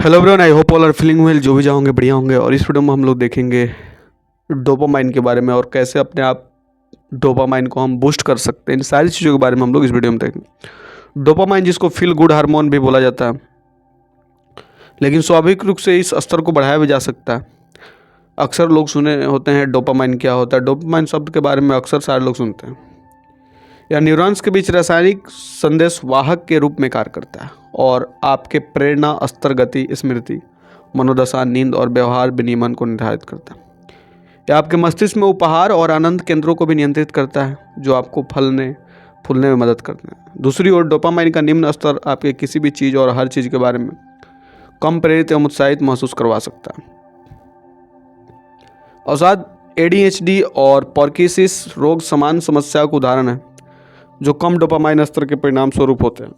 Hello everyone, I hope all are feeling well. जो भी जाओगे बढ़िया होंगे। और इस वीडियो में हम लोग देखेंगे डोपामाइन के बारे में और कैसे अपने आप डोपामाइन को हम बूस्ट कर सकते हैं। इन सारी चीज़ों के बारे में हम लोग इस वीडियो में देखेंगे। डोपामाइन जिसको फील गुड हार्मोन भी बोला जाता है, लेकिन स्वाभाविक रूप से इस स्तर को बढ़ाया भी जा सकता है। अक्सर लोग सुने होते हैं डोपामाइन क्या होता है। डोपामाइन शब्द के बारे में अक्सर सारे लोग सुनते हैं। यह न्यूरॉन्स के बीच रासायनिक संदेश वाहक के रूप में कार्य करता है और आपके प्रेरणा स्तर, गति, स्मृति, मनोदशा, नींद और व्यवहार विनियमन को निर्धारित करता है। यह आपके मस्तिष्क में उपहार और आनंद केंद्रों को भी नियंत्रित करता है, जो आपको फूलने में मदद करते हैं। दूसरी ओर डोपामाइन का निम्न स्तर आपके किसी भी चीज़ और हर चीज़ के बारे में कम प्रेरित एवं उत्साहित महसूस करवा सकता है। अवसाद, ADHD और पार्किंसंस रोग समान समस्या का उदाहरण है, जो कम डोपामाइन स्तर के परिणाम स्वरूप होते हैं।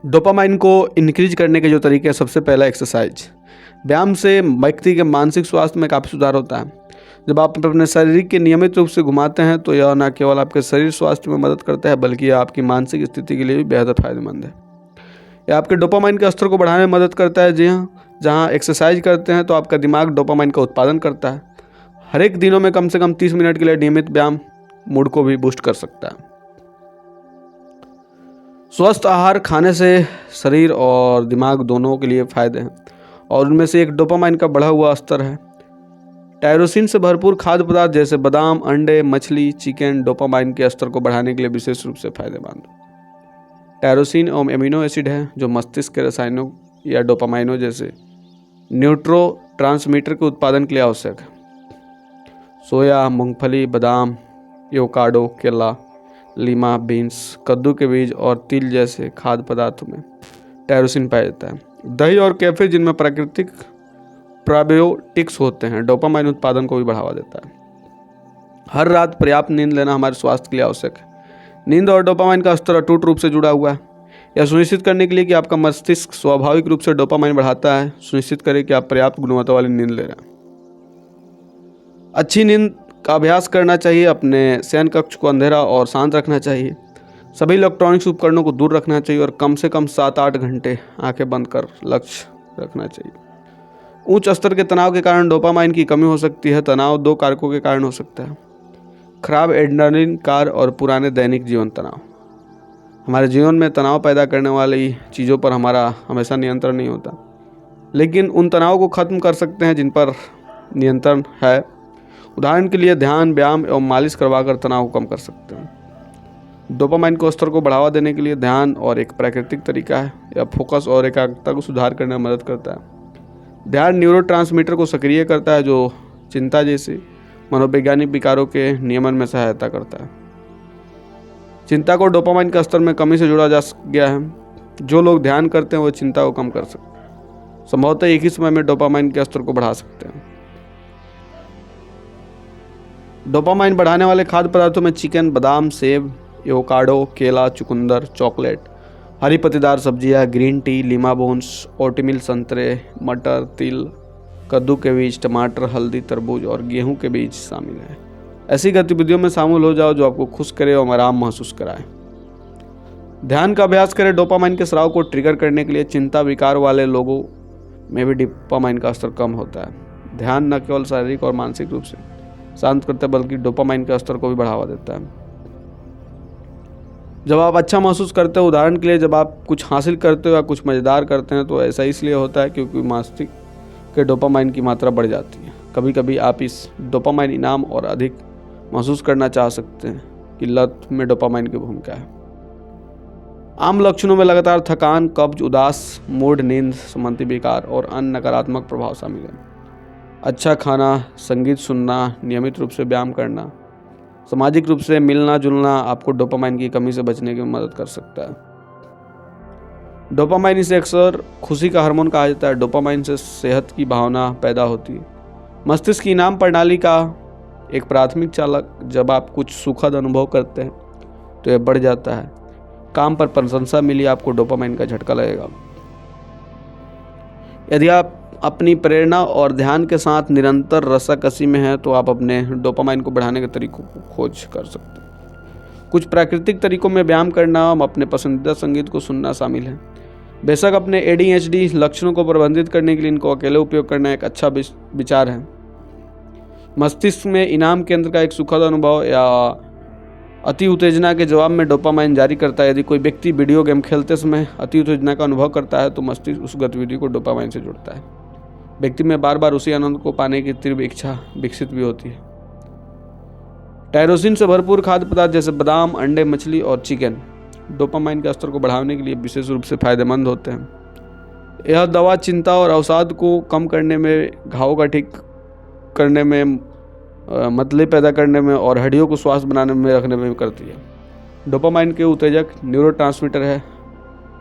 डोपामाइन को इंक्रीज करने के जो तरीके हैं, सबसे पहला एक्सरसाइज। व्यायाम से व्यक्ति के मानसिक स्वास्थ्य में काफ़ी सुधार होता है। जब आप अपने शरीर के नियमित रूप से घुमाते हैं तो यह न केवल आपके शरीर स्वास्थ्य में मदद करता है, बल्कि यह आपकी मानसिक स्थिति के लिए भी बेहद फायदेमंद है। यह आपके डोपामाइन के स्तर को बढ़ाने में मदद करता है। जी हाँ, जहाँ एक्सरसाइज करते हैं तो आपका दिमाग डोपामाइन का उत्पादन करता है। हर एक दिनों में कम से कम 30 मिनट के लिए नियमित व्यायाम मूड को भी बूस्ट कर सकता है। स्वस्थ आहार खाने से शरीर और दिमाग दोनों के लिए फायदे हैं, और उनमें से एक डोपामाइन का बढ़ा हुआ स्तर है। टायरोसिन से भरपूर खाद्य पदार्थ जैसे बादाम, अंडे, मछली, चिकन डोपामाइन के स्तर को बढ़ाने के लिए विशेष रूप से फायदेमंद है। टायरोसिन एवं एमिनो एसिड है जो मस्तिष्क के रसायनों या डोपामाइनों जैसे न्यूरोट्रांसमीटर के उत्पादन के लिए आवश्यक है। सोया, मूंगफली, बादाम, एवोकाडो, केला, लीमा, बीन्स, कद्दू के बीज और तिल जैसे खाद्य पदार्थों में टायरोसिन पाया जाता है। दही और कैफे, जिनमें प्राकृतिक प्रोबायोटिक्स होते हैं, डोपामाइन उत्पादन को भी बढ़ावा देता है। हर रात पर्याप्त नींद लेना हमारे स्वास्थ्य के लिए आवश्यक है। नींद और डोपामाइन का स्तर अटूट रूप से जुड़ा हुआ है। यह सुनिश्चित करने के लिए कि आपका मस्तिष्क स्वाभाविक रूप से डोपामाइन बढ़ाता है, सुनिश्चित करें कि आप पर्याप्त गुणवत्ता वाली नींद ले रहे हैं। अच्छी नींद का अभ्यास करना चाहिए। अपने शयन कक्ष को अंधेरा और शांत रखना चाहिए। सभी इलेक्ट्रॉनिक्स उपकरणों को दूर रखना चाहिए और कम से कम 7-8 घंटे आंखें बंद कर लक्ष्य रखना चाहिए। उच्च स्तर के तनाव के कारण डोपामाइन की कमी हो सकती है। तनाव 2 कारकों के कारण हो सकता है: खराब एड्रेनलिन कार्य और पुराने दैनिक जीवन तनाव। हमारे जीवन में तनाव पैदा करने वाली चीज़ों पर हमारा हमेशा नियंत्रण नहीं होता, लेकिन उन तनाव को खत्म कर सकते हैं जिन पर नियंत्रण है। उदाहरण के लिए ध्यान, व्यायाम एवं मालिश करवाकर तनाव को कम कर सकते हैं। डोपामाइन को स्तर को बढ़ावा देने के लिए ध्यान और एक प्राकृतिक तरीका है। यह फोकस और एकाग्रता को सुधार करने में मदद करता है। ध्यान न्यूरोट्रांसमीटर को सक्रिय करता है, जो चिंता जैसे मनोवैज्ञानिक विकारों के नियमन में सहायता करता है। चिंता को डोपामाइन के स्तर में कमी से जोड़ा जा गया है। जो लोग ध्यान करते हैं वो चिंता को कम कर सकते हैं, संभवतः एक ही समय में डोपामाइन के स्तर को बढ़ा सकते हैं। डोपामाइन बढ़ाने वाले खाद्य पदार्थों में चिकन, बादाम, सेब, एवोकाडो, केला, चुकंदर, चॉकलेट, हरी पत्तेदार सब्जियां, green tea, Lima bones, oatmeal, संतरे, मटर, तिल, कद्दू के बीज, टमाटर, हल्दी, तरबूज और गेहूं के बीज शामिल है। ऐसी गतिविधियों में शामिल हो जाओ जो आपको खुश करे और आराम महसूस कराए। ध्यान का अभ्यास करें। डोपामाइन के स्राव को ट्रिगर करने के लिए चिंता विकार वाले लोगों में भी डोपामाइन का स्तर कम होता है। ध्यान न केवल शारीरिक और मानसिक रूप से शांत करता है, बल्कि डोपामाइन के स्तर को भी बढ़ावा देता है। जब आप अच्छा महसूस करते हो, उदाहरण के लिए जब आप कुछ हासिल करते हो या कुछ मज़ेदार करते हैं, तो ऐसा इसलिए होता है क्योंकि मस्तिष्क के डोपामाइन की मात्रा बढ़ जाती है। कभी कभी आप इस डोपामाइन इनाम और अधिक महसूस करना चाह सकते हैं कि लत में डोपामाइन की भूमिका है। आम लक्षणों में लगातार थकान, कब्ज, उदास मूड, नींद संबंधी विकार और अन्य नकारात्मक प्रभाव शामिल हैं। अच्छा खाना, संगीत सुनना, नियमित रूप से व्यायाम करना, सामाजिक रूप से मिलना जुलना आपको डोपामाइन की कमी से बचने की मदद कर सकता है। डोपामाइन इसे अक्सर खुशी का हार्मोन कहा जाता है। डोपामाइन से सेहत की भावना पैदा होती है। मस्तिष्क की इनाम प्रणाली का एक प्राथमिक चालक। जब आप कुछ सुखद अनुभव करते हैं तो यह बढ़ जाता है। काम पर प्रशंसा मिली, आपको डोपामाइन का झटका लगेगा। यदि आप अपनी प्रेरणा और ध्यान के साथ निरंतर रस्साकसी में है तो आप अपने डोपामाइन को बढ़ाने के तरीकों को खोज कर सकते हैं। कुछ प्राकृतिक तरीकों में व्यायाम करना और अपने पसंदीदा संगीत को सुनना शामिल है। बेशक अपने ADHD लक्षणों को प्रबंधित करने के लिए इनको अकेले उपयोग करना एक अच्छा विचार है। मस्तिष्क में इनाम केंद्र का एक सुखद अनुभव या अति उत्तेजना के जवाब में डोपामाइन जारी करता है। यदि कोई व्यक्ति वीडियो गेम खेलते समय अति उत्तेजना का अनुभव करता है तो मस्तिष्क उस गतिविधि को डोपामाइन से जोड़ता है। व्यक्ति में बार बार उसी आनंद को पाने की तीव्र इच्छा विकसित भी होती है। टायरोसिन से भरपूर खाद्य पदार्थ जैसे बादाम, अंडे, मछली और चिकन डोपामाइन के स्तर को बढ़ाने के लिए विशेष रूप से फायदेमंद होते हैं। यह दवा चिंता और अवसाद को कम करने में, घावों का ठीक करने में, मतली पैदा करने में और हड्डियों को स्वास्थ्य बनाने में रखने में करती है। डोपामाइन के उत्तेजक न्यूरोट्रांसमीटर है।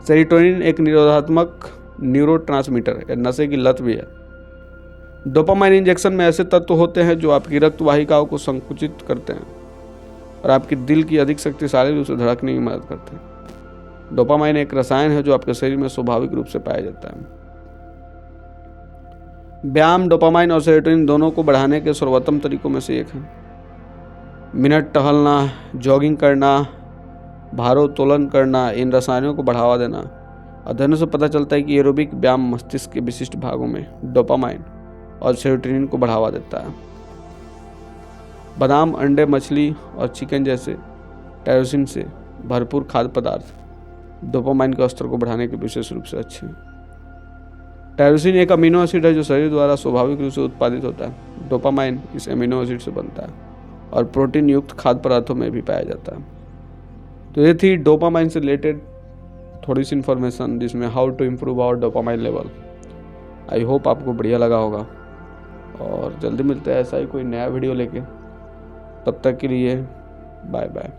सेरोटोनिन एक निरोधात्मक न्यूरोट्रांसमीटर है, नशे की लत भी है। डोपामाइन इंजेक्शन में ऐसे तत्व होते हैं जो आपकी रक्त वाहिकाओं को संकुचित करते हैं और आपके दिल की अधिक शक्तिशाली रूप से धड़कने में मदद करते हैं। डोपामाइन एक रसायन है जो आपके शरीर में स्वाभाविक रूप से पाया जाता है। व्यायाम डोपामाइन और सेरोटोनिन दोनों को बढ़ाने के सर्वोत्तम तरीकों में से एक है। मिनट टहलना, जॉगिंग करना, भारोत्तोलन करना, इन रसायनों को बढ़ावा देना। अध्ययनों से पता चलता है कि एरोबिक व्यायाम मस्तिष्क के विशिष्ट भागों में डोपामाइन और सेरोटोनिन को बढ़ावा देता है। बादाम, अंडे, मछली और चिकन जैसे टायरोसिन से भरपूर खाद्य पदार्थ डोपामाइन के स्तर को बढ़ाने के विशेष रूप से अच्छे हैं। टायरोसिन एक अमीनो एसिड है जो शरीर द्वारा स्वाभाविक रूप से उत्पादित होता है। डोपामाइन इस अमीनो एसिड से बनता है और प्रोटीन युक्त खाद्य पदार्थों में भी पाया जाता है। तो ये थी डोपामाइन से रिलेटेड थोड़ी सी इन्फॉर्मेशन, जिसमें how to improve our dopamine level. I hope आपको बढ़िया लगा होगा और जल्दी मिलते हैं ऐसा ही कोई नया वीडियो लेके। तब तक के लिए बाय बाय।